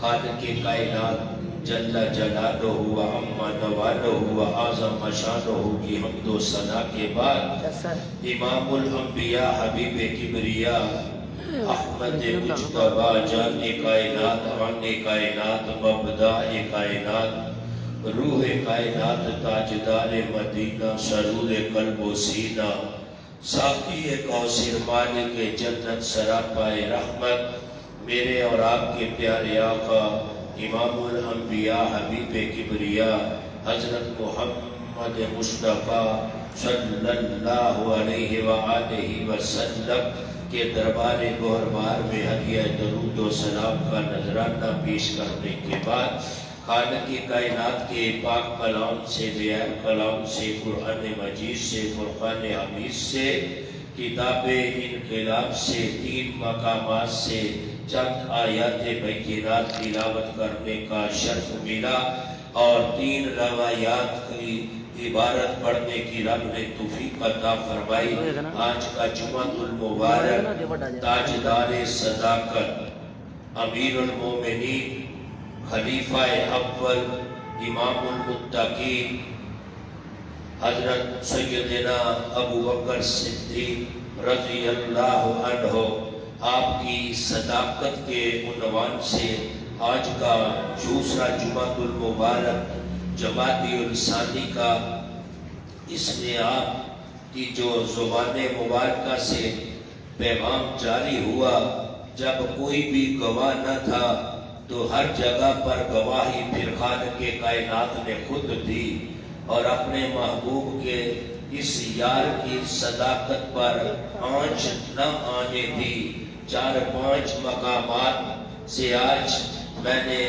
خالق کائنات جل جلالہ و عم نوالہ و اعظم شانہ کی حمد و ثنا کے بعد امام الانبیاء حبیب کبریا احمد مجتبی جان کائنات عن کائنات مبدع کائنات روح کائنات تاجدار مدینہ سرور قلب و سینہ ساقی کوثر مالک جنت سراپا رحمت میرے اور آپ کے پیارے آقا امام الانبیاء حبیب کبریا حضرت محمد مصطفیٰ صلی اللہ علیہ وآلہ وسلم کے دربار گوہربار میں ہدیہ درود و سلام کا نذرانہ پیش کرنے کے بعد خالق کائنات کے پاک کلام سے بیان کلام سے قرآن مجید سے فرقان حمید سے کتاب انقلاب سے 3 مقامات سے چند آیات بینات تلاوت کرنے کا شرف ملا اور 3 روایات کی عبارت پڑھنے کی رب نے توفیق عطا فرمائی۔ آج کا جمعہ المبارک تاجدار صداقت امیر المومنین خلیفہ اول امام المتقین حضرت سیدنا ابو بکر صدیق رضی اللہ عنہ آپ کی صداقت کے عنوان سے آج کا دوسرا جمعہ المبارک جمادی الثانی کا اس میں آپ کی جو زبان مبارکہ سے پیغام جاری ہوا، جب کوئی بھی گواہ نہ تھا تو ہر جگہ پر گواہی پھر خالق کائنات نے خود دی اور اپنے محبوب کے اس یار کی صداقت پر آنچ نہ آنے دی۔ 4-5 مقامات سے آج میں نے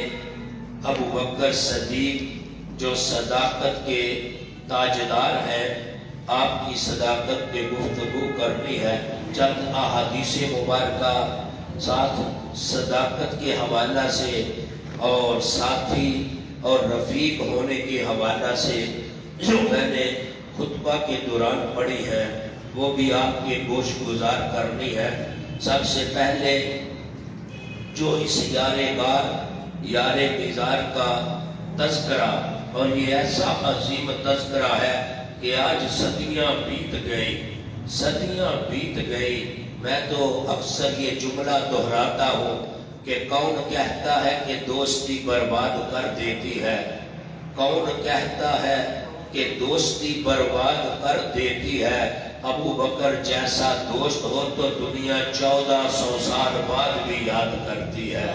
ابو بکر صدیق جو صداقت کے تاجدار ہیں آپ کی صداقت پہ گفتگو کرنی ہے۔ چند احادیث مبارکہ ساتھ صداقت کے حوالہ سے اور ساتھی اور رفیق ہونے کے حوالہ سے جو میں نے خطبہ کے دوران پڑھی ہے وہ بھی آپ کے گوش گزار کرنی ہے۔ سب سے پہلے جو اس یار غار یار مزار کا تذکرہ، اور یہ ایسا عظیم تذکرہ ہے کہ آج صدیاں بیت گئی۔ میں تو اکثر یہ جملہ دہراتا ہوں کہ کون کہتا ہے کہ دوستی برباد کر دیتی ہے؟ کون کہتا ہے کہ دوستی برباد کر دیتی ہے؟ ابو بکر جیسا دوست ہو تو دنیا 1400 سال بعد بھی یاد کرتی ہے۔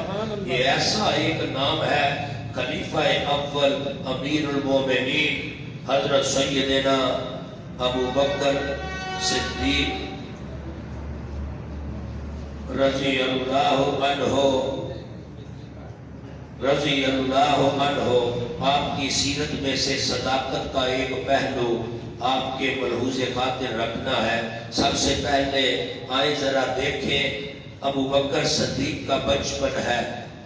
یہ ایسا ایک نام ہے خلیفہ اول امیر المومنین حضرت سیدنا ابو بکر صدیق رضی اللہ عنہ۔ آپ کی سیرت میں سے صداقت کا ایک پہلو آپ کے ملحوظ خاطر رکھنا ہے۔ سب سے پہلے آئے ذرا دیکھیں ابو بکر صدیق کا بچپن ہے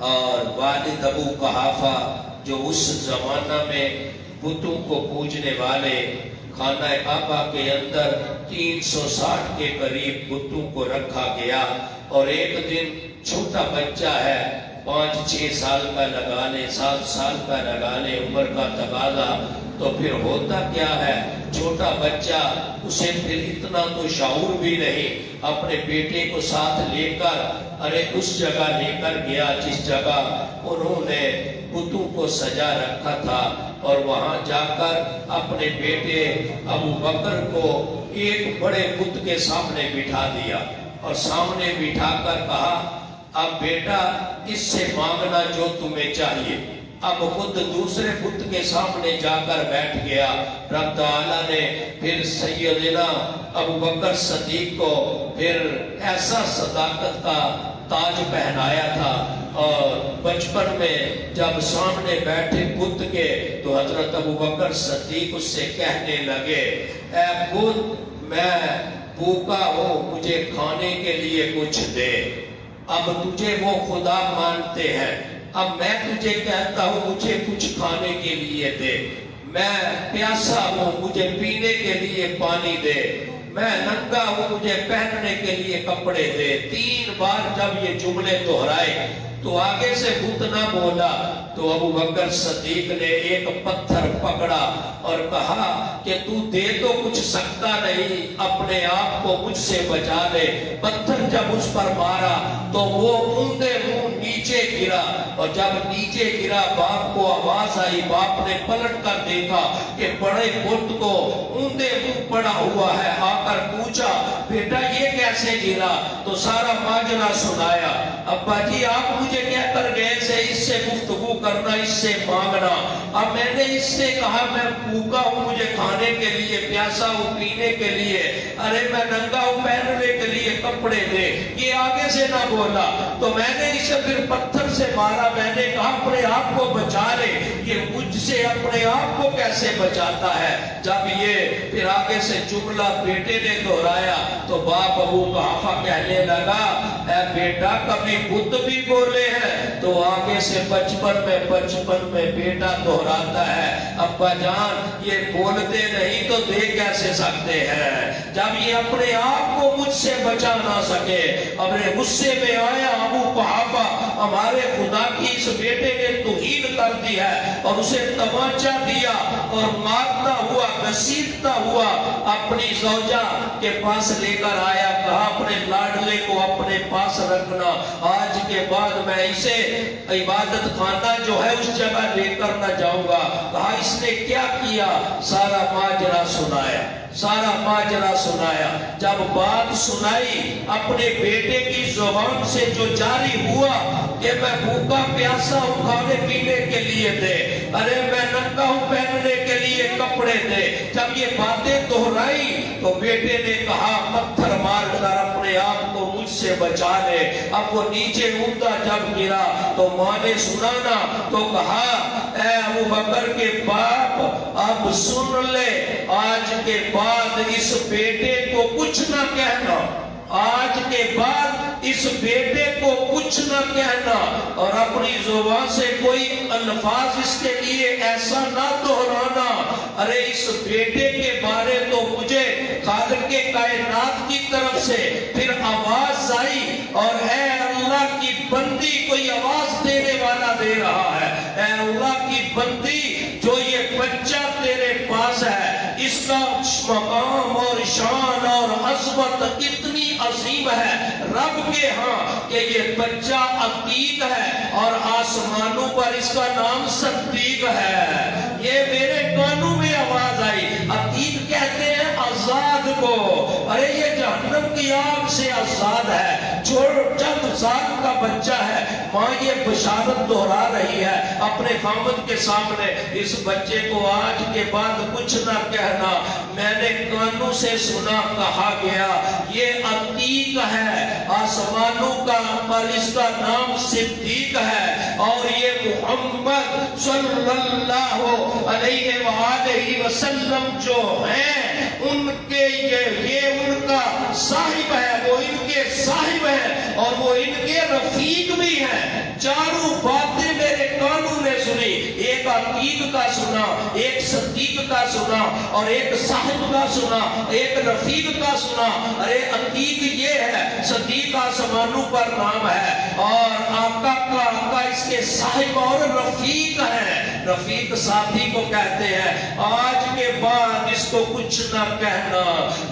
اور والد ابو قحافہ جو اس زمانہ میں بتوں کو پوجنے والے، خانہ کعبہ کے اندر 360 کے قریب بتوں کو رکھا گیا، اور ایک دن چھوٹا بچہ ہے 5-6 سال کا لگا لے 7 سال کا لگا لے عمر کا تقاضا، تو پھر ہوتا کیا ہے چھوٹا بچہ اسے پھر اتنا تو شعور بھی نہیں، اپنے بیٹے کو ساتھ لے کر اس جگہ لے کر گیا جس جگہ انہوں نے بتوں کو سجا رکھا تھا، اور وہاں جا کر اپنے بیٹے ابو بکر کو ایک بڑے بت کے سامنے بٹھا دیا اور سامنے بٹھا کر کہا اب بیٹا اس سے مانگنا جو تمہیں چاہیے۔ اب خود دوسرے بت کے سامنے جا کر بیٹھ گیا۔ رب تعالیٰ نے پھر سیدنا ابو بکر صدیق کو پھر ایسا صداقت کا تاج پہنایا تھا، اور بچپن میں جب سامنے بیٹھے بت کے تو حضرت ابو بکر صدیق اس سے کہنے لگے اے بت میں بھوکا ہوں، مجھے کھانے کے لیے کچھ دے۔ اب تجھے وہ خدا مانتے ہیں، اب میں تجھے کہتا ہوں مجھے کچھ کھانے کے لیے دے، میں پیاسا ہوں مجھے پینے کے لیے پانی دے، میں ننگا ہوں مجھے پہننے کے لیے کپڑے دے۔ 3 بار جب یہ جملے دہرائے تو آگے سے بت نہ بولا. تو ابو بکر صدیق نے ایک پتھر پکڑا اور کہا کہ تو دے تو کچھ سکتا نہیں, اپنے آپ کو مجھ سے بچا لے. پتھر جب اس پر مارا تو وہ اوندے منہ نیچے گرا, اور جب نیچے گرا باپ کو آواز آئی. باپ نے پلٹ کر دیکھا کہ بڑے بت کو اوندے منہ پڑا ہوا ہے. آ کر پوچھا بیٹا یہ کیسے گرا؟ تو سارا ماجرا سنایا. ابا جی آپ مجھے کہہ کر گئے سے اس سے گفتگو کرنا, اس سے مانگنا. اب میں نے اس سے کہا میں بھوکا ہوں, مجھے کھانے کے لیے, پیاسا ہوں پینے کے لیے, ارے میں ننگا ہوں پہننے کے لیے کپڑے دے. یہ آگے سے نہ بولا. تو میں نے اسے پھر پتھر سے مارا. میں نے کہا اپنے آپ کو بچا لے. یہ مجھ سے اپنے آپ کو کیسے بچاتا ہے؟ جب یہ پھر آگے سے جملہ بیٹے نے دہرایا تو باپ ابو قحافہ کہنے لگا اے بیٹا کبھی بت بھی بولے ہیں. تو آگے سے بچپن میں بیٹا دہراتا ہے ابا جان یہ بولتے نہیں تو دے کیسے سکتے ہیں؟ جب یہ اپنے آپ کو مجھ سے بچا نہ سکے. اپنے غصے میں آیا ابو قحافہ, ہمارے خدا کی اس بیٹے نے توہین کر دی ہے, اور اسے تمانچہ دیا اور مارتا ہوا گھسیٹتا ہوا اپنی زوجہ کے پاس لے کر آیا. کہا اپنے لاڈلے کو اپنے پاس رکھنا, آج کے بعد میں اسے عبادت خانہ جو ہے اس جگہ لے کر نہ جاؤں گا. کہا اس نے کیا کیا؟ سارا ماجرا سنایا, سارا ماجرا سنایا. جب بات سنائی اپنے بیٹے کی زبان سے جو جاری ہوا کہ میں بھوکا پیاسا ہوں کھانے پینے کے لیے دے, ارے میں ننگا ہوں پہننے کے لیے کپڑے دے. جب یہ باتیں دہرائی تو بیٹے نے کہا پتھر مار کر اپنے آپ کو مجھ سے بچا لے. اب وہ نیچے اوندا جب گرا تو ماں نے سنانا تو کہا اے ابو بکر کے باپ اب سن لے, آج کے بعد اس بیٹے کو کچھ نہ کہنا, آج کے بعد اس بیٹے کو کچھ نہ کہنا, اور اپنی زبان سے کوئی الفاظ اس کے لیے ایسا نہ دہرانا. ارے اس بیٹے کے بارے تو مجھے خالق کائنات کی طرف سے پھر آواز آئی, اور اے اللہ کی بندی کوئی آواز دینے والا دے رہا ہے, اے اللہ کی بندی جو یہ بچہ تیرے پاس ہے اس کا مقام اور شان اور عظمت اتنی عظیم ہے رب کے ہاں کہ یہ بچہ عتیق ہے اور آسمانوں پر اس کا نام صدیق ہے. یہ میرے کانوں میں آواز آئی. عتیق کہتے ہیں آزاد کو, ارے یہ جہنم کی آگ سے آزاد ہے, جو چند سال کا بچہ ہے. ماں یہ بشارت دہرا رہی ہے اپنے خامد کے سامنے, اس بچے کو آج کے بعد کچھ نہ کہنا, میں نے کانوں سے سنا کہا گیا یہ عتیق ہے آسمانوں کا, پر اس کا نام صدیق ہے, اور یہ محمد صلی اللہ علیہ وآلہ وسلم جو ہیں ان کے یہ ان کا صاحب ہے, وہ ان کے صاحب ہے اور وہ ان کے رفیق بھی ہیں. چاروں باتیں میرے کانوں نے سنی, ایک عتیق کا سنا, ایک صدیق کا سنا, اور ایک صاحب کا سنا, ایک رفیق کا سنا. ارے عتیق یہ ہے, صدیق آسمانوں پر نام ہے, اور آقا کا آقا اس کے صاحب اور رفیق ہے. رفیق ساتھی کو کہتے ہیں. آج کے بعد اس کو کچھ نہ کہنا.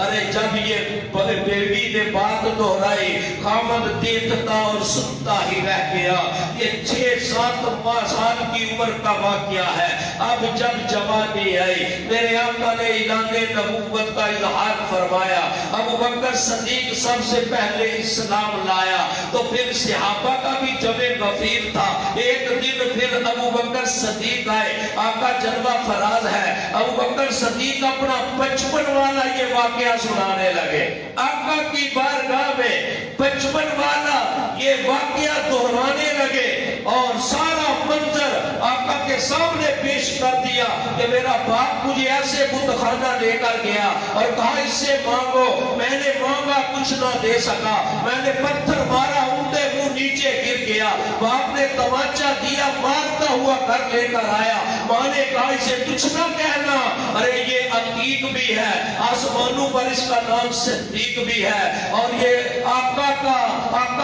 ارے جب یہ بیوی نے بات دہرائی خامد دیکھتا اور سنتا ہی رہ گیا. یہ 6-7 سال کی عمر کا واقعہ ہے. اب جب جوانی آئی میرے آقا نے اعلان نبوت کا اظہار فرمایا. ابو بکر صدیق سب سے پہلے اسلام لایا, تو پھر صحابہ کا بھی جمع غفیر تھا. ایک دن پھر ابو بکر صدیق آئے, آقا جلوہ فراز ہے. ابو بکر صدیق اپنا بچپن والا یہ واقعہ سنانے لگے. آقا کی بارگاہ میں بچپن والا یہ واقعہ دہرانے لگے, اور سارا منظر آقا کے سامنے پیش کر دیا کہ میرا باپ مجھے ایسے بت خانہ لے کر گیا اور کہا اس سے مانگو. میں نے مانگا کچھ نہ دے سکا, میں نے پتھر مارا اونٹے منہ نیچے گر گیا. باپ نے تمانچہ دیا, مارتا ہوا گھر لے کر آیا. ماں نے کہا اسے کچھ نہ کہنا, ارے یہ عتیق بھی ہے, آسمانوں پر اس کا نام صدیق بھی ہے, اور یہ آقا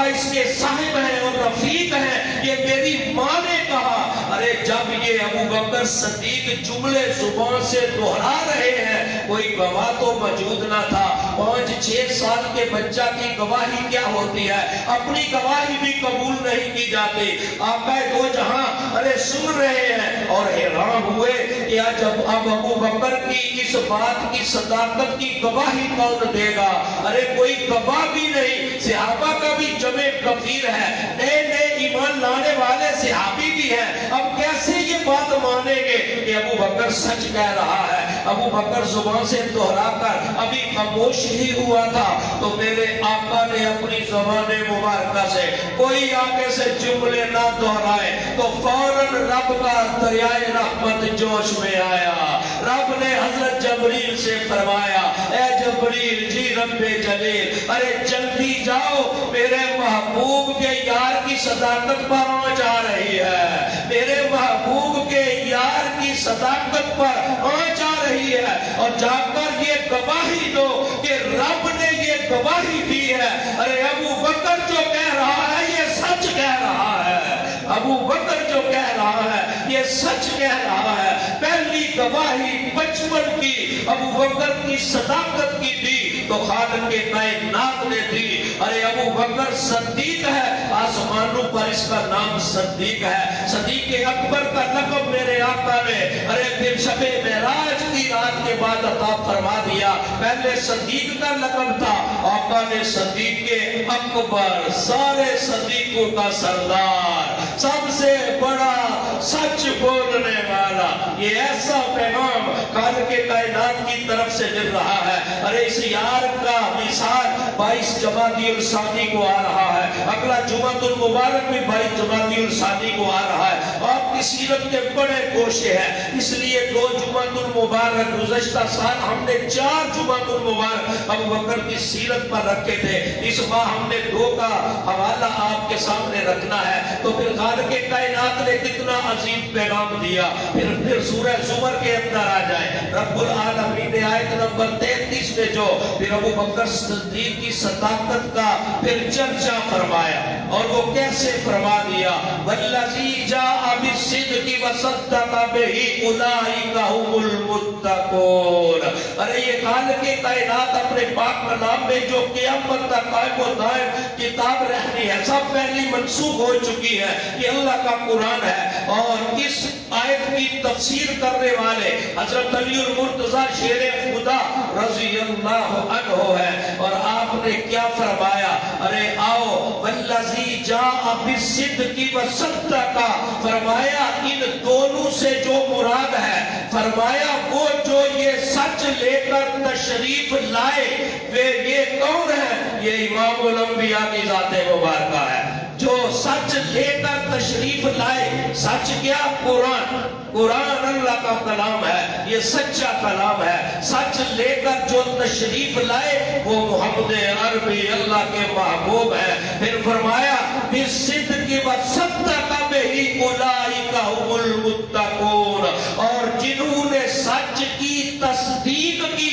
اس کے صاحب ہیں اور رفیق ہیں, یہ میری ماں نے کہا. ارے جب یہ ابو بکر صدیق جملے زبان سے دہرا رہے ہیں, کوئی گواہ تو موجود نہ تھا. 5-6 سال کے بچہ کی گواہی کیا ہوتی ہے, اپنی گواہی بھی قبول نہیں کی جاتی. آقا دو جہاں ارے سن رہے ہیں اور حیران ہوئے کہ جب اب ابو بکر کی اس بات کی صداقت کی گواہی کون دے گا. ارے کوئی گواہ بھی نہیں, صحابہ کا بھی جمع کثیر ہے, نئے نئے ایمان لانے والے صحابی بھی ہیں. اب کیسے یہ بات مانیں گے کہ ابو بکر سچ کہہ رہا ہے. ابو بکر زبان سے دہرا کر ابھی خاموش ہی ہوا تھا تو میرے آقا نے اپنی زبان مبارکہ سے کوئی آگے سے جملے نہ دہرائے تو فوراً رب کا دریائے رحمت جوش میں آیا. رب نے حضرت جبریل سے فرمایا, اے جبریل جی رب جلیل, ارے جلدی جاؤ, میرے محبوب کے یار کی صداقت پر آنچ آ رہی ہے, میرے محبوب کے یار کی صداقت پر آنچ آ رہی ہے, اور جا کر یہ گواہی دو کہ رب نے یہ گواہی دی ہے. ارے ابو بکر جو کہہ رہا ہے یہ سچ کہہ رہا ہے, ابو بکر جو کہہ رہا ہے یہ سچ کہہ رہا ہے. پہلی گواہی بچپن کی ابو بکر کی صداقت کی دی تو خالق کے کائنات نے دی. ارے ابو بکر صدیق ہے, آسمانوں پر اس کا نام صدیق ہے. صدیق اکبر کا لقب میرے آقا نے ارے پھر شب معراج کی رات کے بعد عطا فرما دیا. پہلے صدیق کا لقب تھا, آقا نے صدیق اکبر, سارے صدیقوں کا سردار, سب سے بڑا سچ بولنے والا, یہ ایسا پیغام خالق کائنات کی طرف سے مل رہا ہے. ارے اس یار کا مثال 22 جمادی الثانی کو آ رہا ہے, اگلا جمعۃ المبارک بھی 22 جمادی الثانی کو آ رہا ہے. آپ کی سیرت کے بڑے گوشے ہیں, اس لیے 2 جمعۃ المبارک گزشتہ سال ہم نے 4 جمعۃ المبارک ابو بکر کی سیرت پر رکھے تھے. اس ماہ ہم نے 2 کا حوالہ آپ کے سامنے رکھنا ہے. تو پھر خالق کائنات نے کتنا عظیم پیغام دیا. پھر سورہ زمر کے اندر آ جائے, رب العالمین نے آیت نمبر 33 میں جو پھر ابو بکر صدیق کی صداقت کا پھر چرچا فرمایا, اور وہ کیسے فرما دیا, والذی جاء بالصدق وصدق بہ اولئک هم المتقون. ارے یہ خالق کائنات اپنے پاک کلام میں جو قیامت تک قائم و دائم کتاب رہنی ہے, سب پہلی منسوخ ہو چکی ہے, یہ اللہ کا قرآن ہے. اور اس آیت کی تفسیر کرنے والے حضرت علی المرتضیٰ شیر خدا رضی اللہ عنہ ہے, اور آپ نے کیا فرمایا, ارے آؤ والذی جاء بالصدق وصدق, فرمایا ان دونوں سے جو مراد ہے, فرمایا وہ جو یہ سچ لے کر تشریف لائے وہ یہ کون ہے, یہ امام الانبیاء کی ذات مبارکہ ہے. جو سچ لے کر تشریف لائے, سچ کیا, قرآن اللہ کا کلام ہے, یہ سچا کلام ہے. سچ لے کر جو تشریف لائے وہ محمد عربی اللہ کے محبوب ہے. پھر فرمایا بالصدق وصدق بہ اولئک هم المتقون, اور جنہوں نے سچ کی تصدیق کی.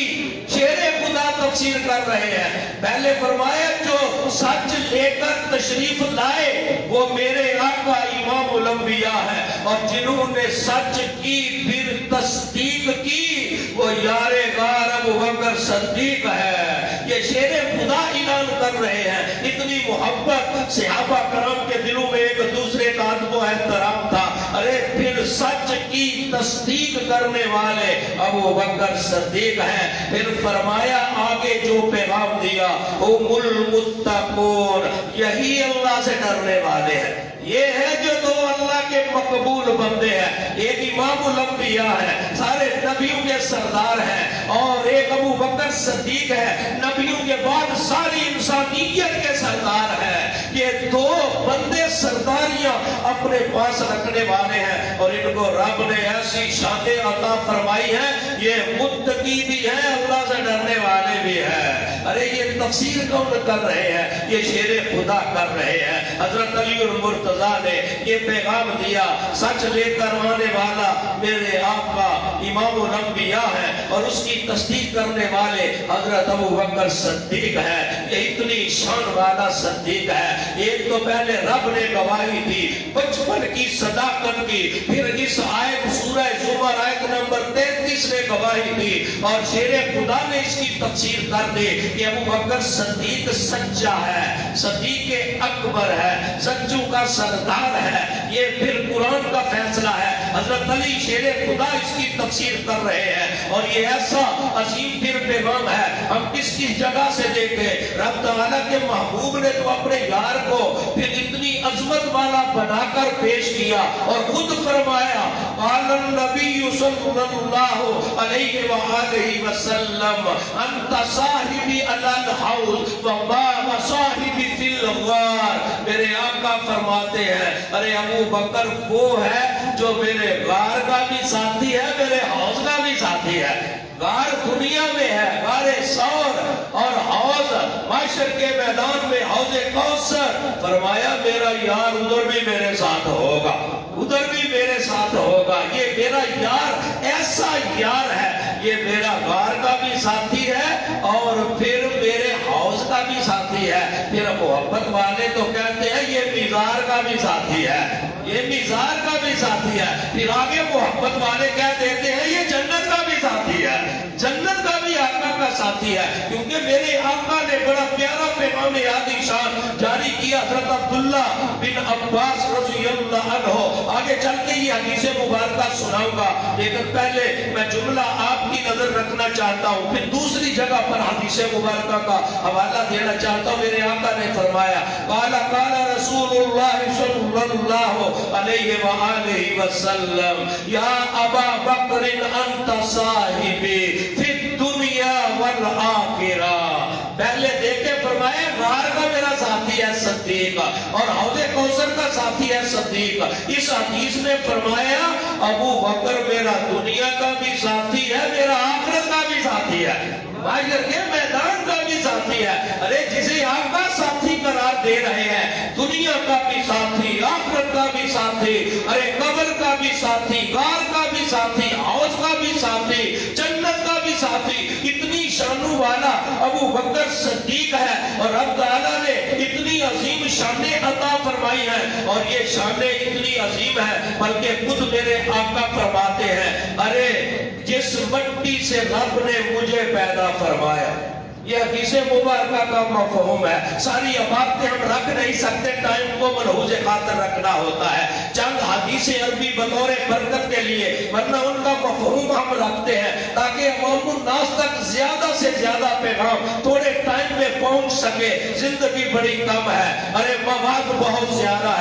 شیر خدا تفسیر کر رہے ہیں, پہلے فرمایا جو سچ لے کر تشریف لائے وہ میرے آقا امام الانبیاء ہے, اور جنہوں نے سچ کی پھر تصدیق کی وہ یار غار ابو بکر صدیق ہے. یہ شیر خدا اعلان کر رہے ہیں. اتنی محبت صحابہ کرام کے دلوں میں ایک دوسرے کا ادب و احترام تھا. ارے پھر سچ کی تصدیق کرنے والے ابو بکر صدیق ہیں. پھر فرمایا آگے جو پیغام دیا, هم المتقون, یہی اللہ سے ڈرنے والے ہیں. یہ ہے جو دو اللہ کے مقبول بندے ہیں. ایک امام الانبیاء ہے, سارے نبیوں کے سردار ہیں, اور ایک ابو بکر صدیق ہے, نبیوں کے بعد ساری انسانیت کے سردار ہے. یہ دو بندے سرداریاں اپنے پاس رکھنے والے ہیں اور ان کو رب نے ایسی شانیں عطا فرمائی ہیں، یہ متقی بھی ہے، اللہ سے ڈرنے والے بھی ہیں۔ ارے یہ تفسیر کون کر رہے ہیں؟ یہ شیر خدا کر رہے ہیں۔ حضرت علی المرتضیٰ نے یہ پیغام دیا، سچ لے کر آنے والا میرے آقا امام الانبیاء ہے اور اس کی تصدیق کرنے والے حضرت ابو بکر صدیق ہے۔ یہ اتنی شان والا صدیق ہے۔ ایک تو پہلے رب نے گواہی دی بچپن کی صداقت کی، پھر اس آیت سورہ زمر آیت نمبر 33 نے گواہی دی اور شیر خدا نے اس کی تفسیر کر دی کہ ابو بکر صدیق سچا ہے، صدیق اکبر ہے، سچوں کا سردار ہے۔ یہ پھر قرآن کا فیصلہ ہے۔ حضرت علی شیر خدا اس کی تفسیر کر رہے ہیں اور یہ ایسا عظیم پھر پیغام ہے، ہم کس کس جگہ سے دیکھیں۔ رب تعالیٰ کے محبوب نے تو اپنے یار کو پھر اتنی عظمت والا بنا کر پیش کیا اور خود فرمایا، قال النبی صلی اللہ علیہ وآلہ وسلم انت صاحبی علی الحوض وما صاحبی فی الغار۔ میرے آقا فرماتے ہیں ارے ابو بکر وہ ہے جو میرے غار کا بھی ساتھی ہے، میرے حوض کا بھی ساتھی ہے۔ غار دنیا میں ہے، غار ثور، اور حوض محشر کے میدان میں حوض کوثر۔ فرمایا میرا یار ادھر بھی میرے ساتھ ہوگا، ادھر بھی میرے ساتھ ہوگا۔ یہ میرا یار ایسا یار ہے، یہ میرا غار کا بھی ساتھی ہے اور پھر میرے حوض کا بھی ساتھی ہے۔ پھر محبت والے تو کہتے ہیں یہ میزار کا بھی ساتھی ہے، یہ میزار کا بھی ساتھی ہے۔ پھر آگے محبت والے کہہ دیتے ہیں یہ جنت کا بھی ساتھی ہے، جنت کا بھی آقا کا ساتھی ہے، کیونکہ میرے آقا نے بڑا پیارا پیغام عالی شان جاری کیا۔ حضرت عبداللہ بن عباس رضی اللہ عنہ، آگے چل کے یہ حدیث مبارکہ سناؤں گا، لیکن پہلے میں جملہ آپ کی نظر رکھنا چاہتا ہوں، پھر دوسری جگہ پر حدیث مبارکہ کا حوالہ دینا چاہتا ہوں۔ میرے آقا نے فرمایا، قال قال رسول اللہ صلی اللہ علیہ وآلہ وسلم یا ابا بکر انت صاحبی فی الدنیا والآخرہ۔ پہلے دیکھے فرمایا غار کا میرا ساتھی ہے صدیق اور حوض کوثر کا ساتھی ہے صدیق۔ اس حدیث میں فرمایا ابو بکر میرا دنیا کا بھی ساتھی ہے، میرا آخرت کا بھی ساتھی ہے، محشر کے میدان کا بھی ساتھی ہے۔ ارے جسے آپ کا ساتھی قرار دے رہے ہیں، دنیا کا بھی ساتھی، آخرت کا بھی ساتھی، ارے قبر کا بھی ساتھی، غار کا بھی ساتھی، حوض کا بھی ساتھی، جنت کا بھی ساتھی، اتنی شانوں والا ابو بکر صدیق ہے اور رب تعالیٰ نے اتنی عظیم شانیں عطا فرمائی ہیں اور یہ شانیں اتنی عظیم ہیں بلکہ خود میرے آقا فرماتے ہیں ارے جس مٹی سے رب نے مجھے پیدا فرمایا۔ یہ حدیث مبارکہ کا مفہوم ہے، ساری باتیں ہم رکھ نہیں سکتے، ٹائم کو ملحوظ خاطر رکھنا ہوتا ہے، چند حدیث عربی بطور برکت کے لیے، ورنہ ان کا مفہوم ہم رکھتے ہیں تاکہ عوام الناس تک زیادہ سے زیادہ پیغام تھوڑے ٹائم میں پہنچ سکے۔ زندگی بڑی کم ہے، ارے مواد بہت زیادہ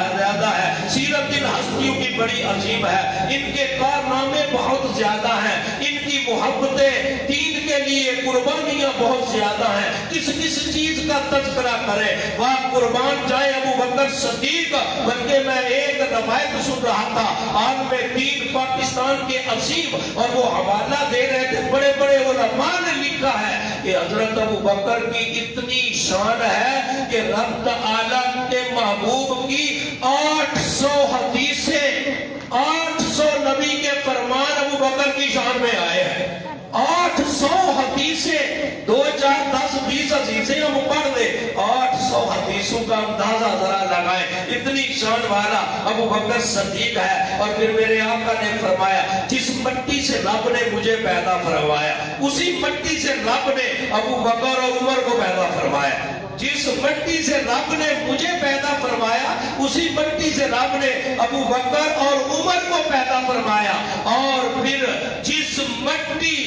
ہے، سیرت ان ہستیوں کی بڑی عظیم ہے، ان کے کارنامے بہت زیادہ ہیں، ان کی محبتیں دین کے لیے قربانیاں بہت زیادہ ہیں۔ کس چیز کا تذکرہ کریں، وہاں قربان جائے ابو بکر صدیق۔ بلکہ میں ایک روایت سن رہا تھا، عالم دین پاکستان کے عظیم، اور وہ حوالہ دے رہے تھے، بڑے بڑے علماء نے لکھا ہے کہ حضرت ابو بکر کی اتنی شان ہے کہ رب تعالیٰ کے محبوب کی 800 حدیثیں، 800 نبی کے فرمان ابو بکر کی شان میں آئے ہیں۔ 800 حدیثیں، 2 4 10 20 حدیثیں ہم پڑھ لیں، 800 حدیثوں کا اندازہ ذرا لگائیں، اتنی شان والا ابو بکر صدیق ہے۔ اور پھر میرے آقا نے فرمایا جس مٹی سے رب نے مجھے پیدا فرمایا، اسی مٹی سے رب نے ابو بکر اور عمر کو پیدا فرمایا۔ جس مٹی سے رب نے مجھے پیدا فرمایا، اسی مٹی سے رب نے ابو بکر اور عمر کو پیدا فرمایا۔ اور پھر جس مٹی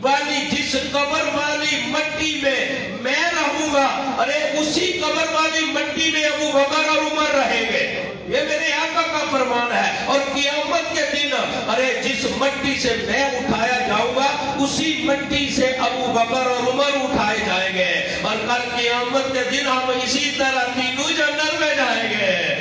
والی، جس قبر والی مٹی میں رہوں گا، ارے اسی قبر والی مٹی میں ابو بکر اور عمر رہیں گے۔ یہ میرے آقا کا فرمان ہے۔ اور قیامت کے دن ارے جس مٹی سے میں اٹھایا جاؤں گا، اسی مٹی سے ابو بکر اور عمر اٹھائے جائیں گے، اور کل قیامت کے دن ہم اسی طرح تینوں جنت میں جائیں گے۔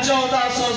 1400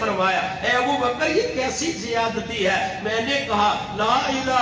فرمایا اے ابو بکر یہ کیسی زیادتی ہے؟ میں نے کہا لا الہ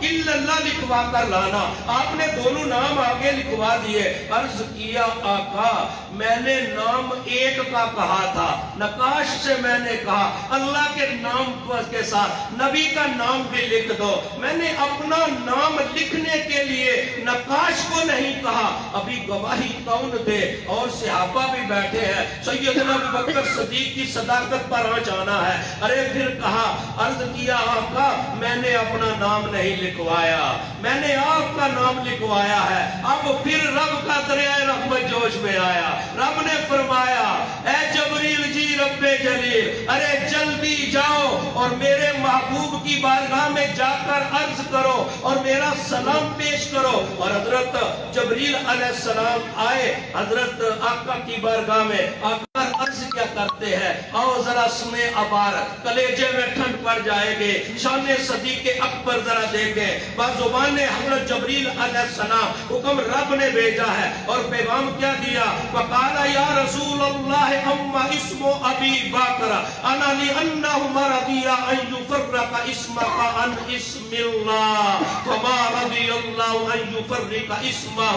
الا اللہ لکھوا کر لانا۔ آپ نے دونوں نام آگے لکھوا دیے۔ عرض کیا آقا میں نے نام ایک کا کہا تھا، نقاش سے میں نے کہا اللہ کے نام کے ساتھ نبی کا نام بھی لکھ دو۔ میں نے اپنا نام لکھنے کے لیے نقاش کو نہیں کہا۔ ابھی گواہی کون دے؟ اور صحابہ بھی بیٹھے ہیں، سیدنا ابو بکر صدیق کی صداقت پر آنچ آنا ہے۔ ارے پھر کہا عرض کیا آقا میں نے اپنا نام نہیں لکھوایا، میں نے آپ کا نام لکھوایا ہے۔ اب پھر رب کا دریائے رحمت جوش میں آیا۔ رب نے فرمایا اے جبریل جی رب جلیل ارے جلدی جاؤ اور میرے محبوب کی بارگاہ میں جا کر عرض کرو اور میرا سلام پیش کرو۔ اور حضرت جبریل علیہ السلام آئے حضرت آقا کی بارگاہ میں آ کر عرض کیا کرتے ہیں، آؤ ذرا سنیں ابار، کلیجے میں ٹھنڈ پڑ جائے گے۔ شان صدیق اکبر ذرا دیکھیں، بازوبان حضرت جبریل علیہ السلام حکم رب نے بھیجا ہے اور پیغام کیا دیا؟ وقال یا رسول اللہ اما اسم ابی بکر انا لانہ مرضی ان یفرق اسمک عن اسم اللہ فما رضی اللہ ان یفرق اسمہ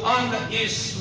عن اسمک۔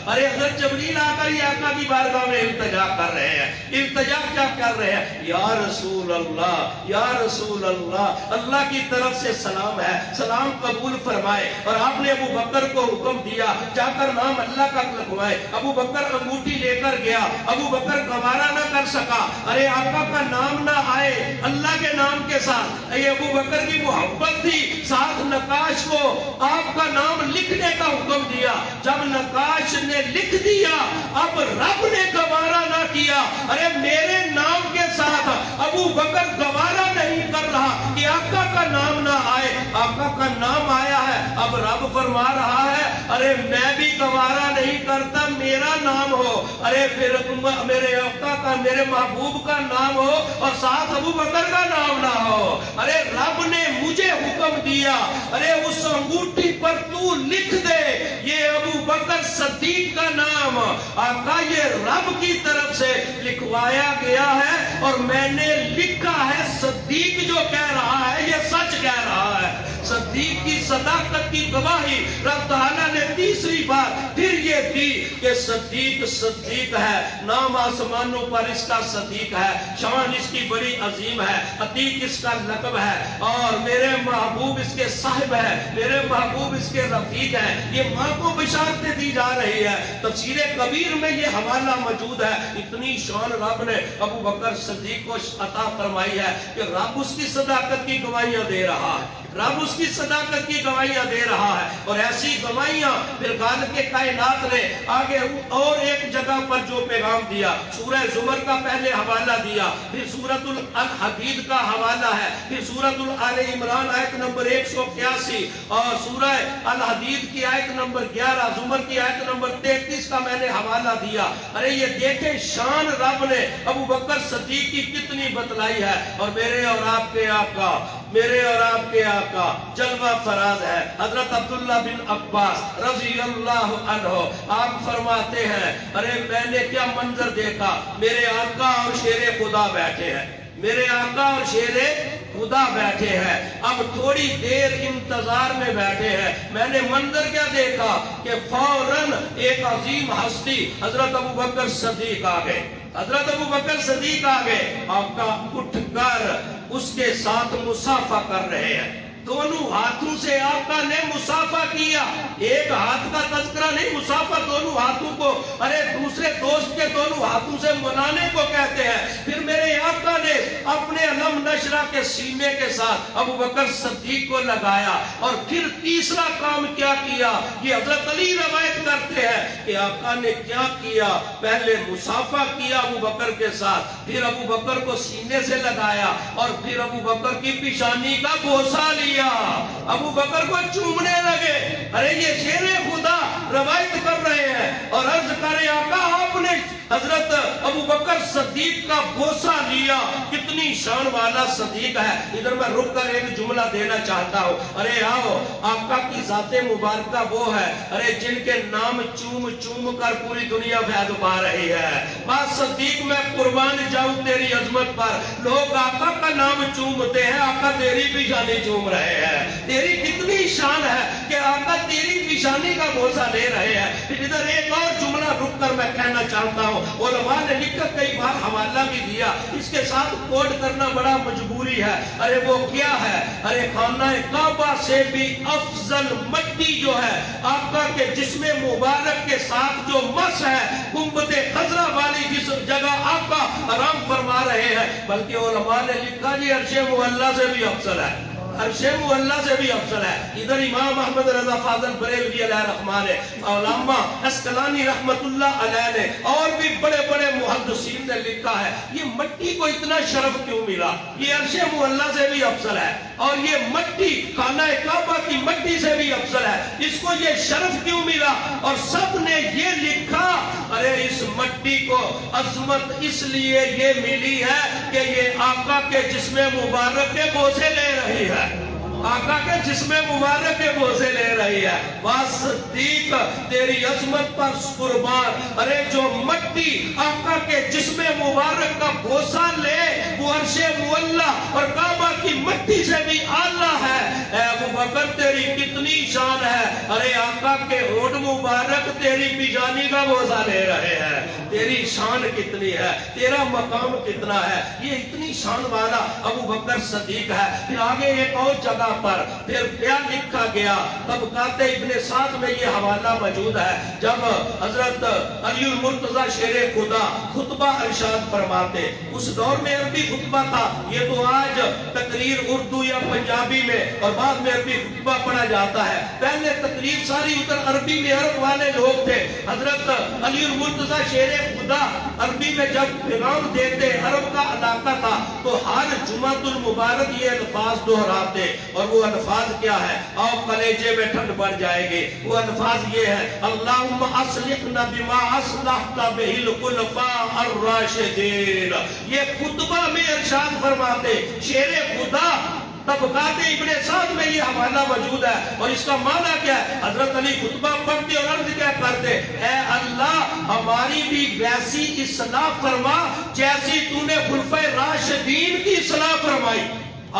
ارے حضرت جبریل آ کر یہ آقا کی بارگاہ میں التجا کر رہے ہیں۔ التجا کیا کر رہے ہیں؟ یا رسول اللہ یا رسول اللہ، اللہ کی طرف سے سلام ہے، سلام قبول فرمائے۔ اور آپ نے ابو بکر کو حکم دیا جا کر نام اللہ کا لکھوائے۔ ابو بکر انگوٹھی لے کر گیا، ابو بکر گوارا نہ کر سکا، ارے آقا کا نام نہ آئے اللہ کے نام کے ساتھ۔ یہ ابو بکر کی محبت تھی، ساتھ نقاش کو آپ کا نام لکھنے کا حکم دیا۔ جب نقاش نے لکھ دیا اب رب نے گوارا نہ کیا، ارے میرے نام کے ساتھ ابو بکر گوارا نہیں کر رہا کہ آقا کا نام نہ آئے، آقا کا نام آیا ہے۔ اب رب فرما رہا ہے ارے میں بھی گوارا نہیں کرتا میرا نام ہو، ارے پھر میرے آقا کا میرے محبوب کا نام ہو اور ساتھ ابو بکر کا نام نہ ہو۔ ارے رب نے مجھے حکم دیا ارے اس انگوٹھی پر تو لکھ دے یہ ابو بکر صدیق کا نام، آقا یہ رب کی طرف سے لکھوایا گیا ہے اور میں نے لکھا ہے۔ صدیق جو کہہ رہا ہے یہ سچ کہہ رہا ہے۔ صدیق کی صداقت کی گواہی رب تعالیٰ نے تیسری بار پھر یہ دی کہ صدیق صدیق ہے، نام آسمانوں پر اس کا صدیق ہے، شان اس کی بڑی عظیم ہے، عتیق اس کا لقب ہے اور میرے محبوب اس کے صاحب ہے، میرے محبوب اس کے رفیق ہے۔ یہ ماں کو بشارتیں دی جا رہی ہے، تفسیر کبیر میں یہ حوالہ موجود ہے۔ اتنی شان رب نے ابو بکر صدیق کو عطا فرمائی ہے کہ رب اس کی صداقت کی گواہیاں دے رہا ہے، رب اس کی صداقت کی گواہیاں دے رہا ہے۔ اور ایسی گواہیاں پھر غالب کے کائنات نے آگے اور ایک جگہ پر جو پیغام دیا، سورہ زمر کا پہلے حوالہ دیا، پھر سورۃ الحدید کا حوالہ ہے، پھر سورۃ آل عمران آیت نمبر 181 اور سورہ الحدید کی آیت نمبر 11، زمر کی آیت نمبر 33 کا میں نے حوالہ دیا۔ ارے یہ دیکھیں شان رب نے ابو بکر صدیق کی کتنی بتلائی ہے۔ اور میرے اور آپ کے آقا، میرے اور آپ کے آقا جلوہ فراز ہے حضرت عبداللہ بن عباس رضی اللہ عنہ۔ آپ فرماتے ہیں ارے میں نے کیا منظر دیکھا، میرے آقا اور شیر خدا بیٹھے ہیں، میرے آقا اور شیر خدا بیٹھے ہیں۔ اب تھوڑی دیر انتظار میں بیٹھے ہیں، میں نے منظر کیا دیکھا کہ فوراً ایک عظیم ہستی حضرت ابو بکر صدیق آ گئے، حضرت ابو بکر صدیق آ گئے، آقا اٹھ کر اس کے ساتھ مصافحہ کر رہے ہیں۔ دونوں ہاتھوں سے آقا نے مصافحہ کیا، ایک ہاتھ کا تذکرہ نہیں، مصافحہ دونوں ہاتھوں کو، ارے دوسرے دوست کے دونوں ہاتھوں سے ملانے کو کہتے ہیں۔ پھر میرے آقا نے اپنے علم نشرہ کے سینے کے ساتھ ابو بکر صدیق کو لگایا اور پھر تیسرا کام کیا کیا، یہ حضرت علی روایت کرتے ہیں کہ آقا نے کیا کیا، پہلے مصافحہ کیا ابو بکر کے ساتھ، پھر ابو بکر کو سینے سے لگایا اور پھر ابو بکر کی پیشانی کا بوسہ لیا، ابو بکر کو چومنے لگے۔ ارے یہ شیر خدا روایت کر رہے ہیں اور عرض کرے آقا آپ نے حضرت ابو بکر صدیق کا بوسہ لیا، کتنی شان والا صدیق ہے۔ ادھر میں رک کر ایک جملہ دینا چاہتا ہوں، ارے آؤ، آقا کی ذات مبارکہ وہ ہے ارے جن کے نام چوم چوم کر پوری دنیا فیض پا رہی ہے۔ بات صدیق میں قربان جاؤں تیری عظمت پر، لوگ آقا کا نام چومتے ہیں، آقا تیری پیشانی چوم رہے ہیں۔ تیری کتنی شان ہے کہ آقا تیری پیشانی کا بوسہ لے رہے ہیں۔ ادھر ایک اور جملہ رک کر میں کہنا چاہتا ہوں، علماء نے لکھ کر کئی بار حوالہ بھی دیا، اس کے ساتھ کوڈ کرنا بڑا مجبوری ہے۔ ارے وہ کیا ہے؟ ارے خانہ کعبہ سے بھی افضل مٹی جو ہے آقا کے جسم مبارک کے ساتھ جو مس ہے، گنبد خضرا والی جس جگہ آقا آرام فرما رہے ہیں، بلکہ علماء نے لکھا جی عرش معلیٰ سے بھی افضل ہے، عرش معلیٰ سے بھی افضل ہے۔ ادھر امام احمد رضا فاضل بریلوی علیہ رحمان نے، علامہ اسقلانی رحمت اللہ علیہ نے، اور بھی بڑے بڑے محدثین نے لکھا ہے یہ مٹی کو اتنا شرف کیوں ملا، یہ عرش معلیٰ سے بھی افضل ہے، اور یہ مٹی خانہ کعبہ کی مٹی سے بھی افضل ہے، اس کو یہ شرف کیوں ملا؟ اور سب نے یہ لکھا ارے اس مٹی کو عظمت اس لیے یہ ملی ہے کہ یہ آقا کے جسم مبارک کے بوسے لے رہی ہے، آقا کے جسم مبارک کے بوسے لے رہی ہے۔ صدیق تیری عظمت پر قربان، ارے جو مٹی آقا کے جسم مبارک کا بوسہ لے وہ عرش معلیٰ اور کعبہ کی مٹی سے بھی اعلیٰ ہے۔ اے ابو بکر تیری کتنی شان ہے، ارے آقا کے ہونٹ مبارک تیری پیشانی کا بوسہ لے رہے ہیں، تیری شان کتنی ہے، تیرا مقام کتنا ہے، یہ اتنی شان والا ابو بکر صدیق ہے۔ پھر آگے ایک اور جگہ پر پھر کیا لکھا گیا، طبقات ابن سعد میں یہ حوالہ موجود ہے، جب حضرت علی المرتضی شیر خدا خطبہ ارشاد فرماتے، اس دور میں عربی خطبہ تھا، یہ تو آج تقریر اردو یا پنجابی میں اور بعد میں عربی خطبہ پڑھا جاتا ہے، پہلے تقریر ساری ادھر عربی میں عرب والے لوگ تھے۔ حضرت علی المرتضی شیر خدا عربی میں جب پیغام دیتے، عرب کا علاقہ تھا، تو ہر جمعۃ المبارک یہ الفاظ دہراتے، اور وہ الفاظ کیا ہے، آؤ کلیجے میں ٹھنڈ پڑ جائے گی، وہ الفاظ یہ ہے، اللہم اصلحنا بما اصلحت بہ الخلفاء الراشدین۔ یہ خطبہ میں ارشاد فرماتے، شیر خدا طبقات ابن سعد میں یہ حوالہ موجود ہے، اور اس کا معنی کیا ہے؟ حضرت علی خطبہ پڑھتے اور عرض کیا کرتے، اے اللہ ہماری بھی ویسی اصلاح فرما جیسی تو نے خلفائے راشدین کی اصلاح فرمائی۔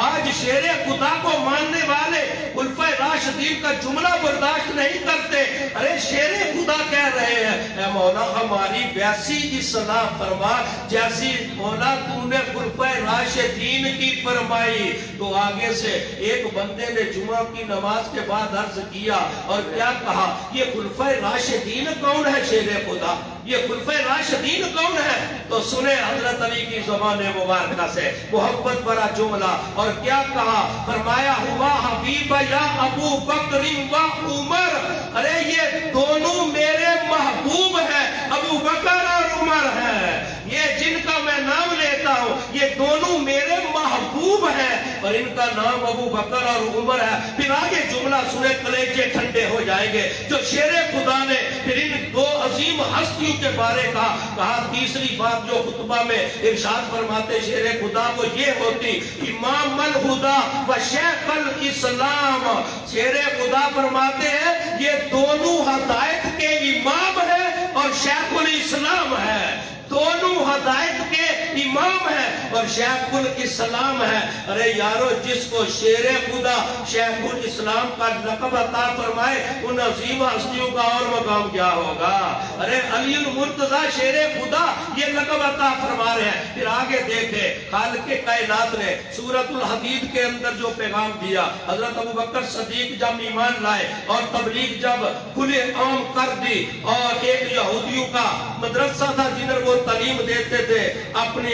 آج شیر خدا کو ماننے والے خلفائے راشدین کا جملہ برداشت نہیں کرتے، ارے شیر خدا کہہ رہے ہیں، اے مولا ہماری ویسی اصلاح فرما جیسی مولا تو نے خلفائے راشدین کی فرمائی۔ تو آگے سے ایک بندے نے جمعہ کی نماز کے بعد عرض کیا اور کیا کہا، یہ خلفائے راشدین کون ہے شیر خدا، یہ خلفائے راشدین کون ہے؟ تو سنے حضرت علی کی زبان مبارکہ سے محبت بڑا جملہ، اور کیا کہا، فرمایا ہوا حبیب یا ابو بکر و عمر، ارے یہ دونوں میرے محبوب ہیں، ابو بکر اور عمر ہیں، یہ جن کا میں نام لیتا ہوں یہ دونوں میرے محبوب ہیں، اور ان کا نام ابو بکر اور عمر ہے۔ پھر آگے جملہ سنے کلیجے ٹھنڈے ہو جائیں گے، جو شیر خدا نے پھر ان دو عظیم ہستیوں کے بارے کہا تیسری بات جو خطبہ میں ارشاد فرماتے شیر خدا کو یہ ہوتی، امام الہدا و شیخ الاسلام، شیر خدا فرماتے ہیں یہ دونوں ہدایت کے امام ہیں اور شیخ الاسلام ہے، دونوں ہدایت کے امام ہیں اور شیخ الاسلام ہے۔ ارے یارو جس کو شیر خدا شیخ الاسلام کا لقب عطا فرمائے ان عظیم ہستیوں کا اور مقام کیا ہوگا۔ ارے علی المرتضی شیر خدا یہ لقب عطا فرما رہے ہیں۔ پھر آگے دیکھے خالق کائنات نے سورۃ الحدید کے اندر جو پیغام دیا، حضرت ابو بکر صدیق جب ایمان لائے اور تبلیغ جب کھلے عام کر دی، اور ایک یہودیوں کا مدرسہ تھا جدھر وہ تعلیم دیتے تھے، اپنے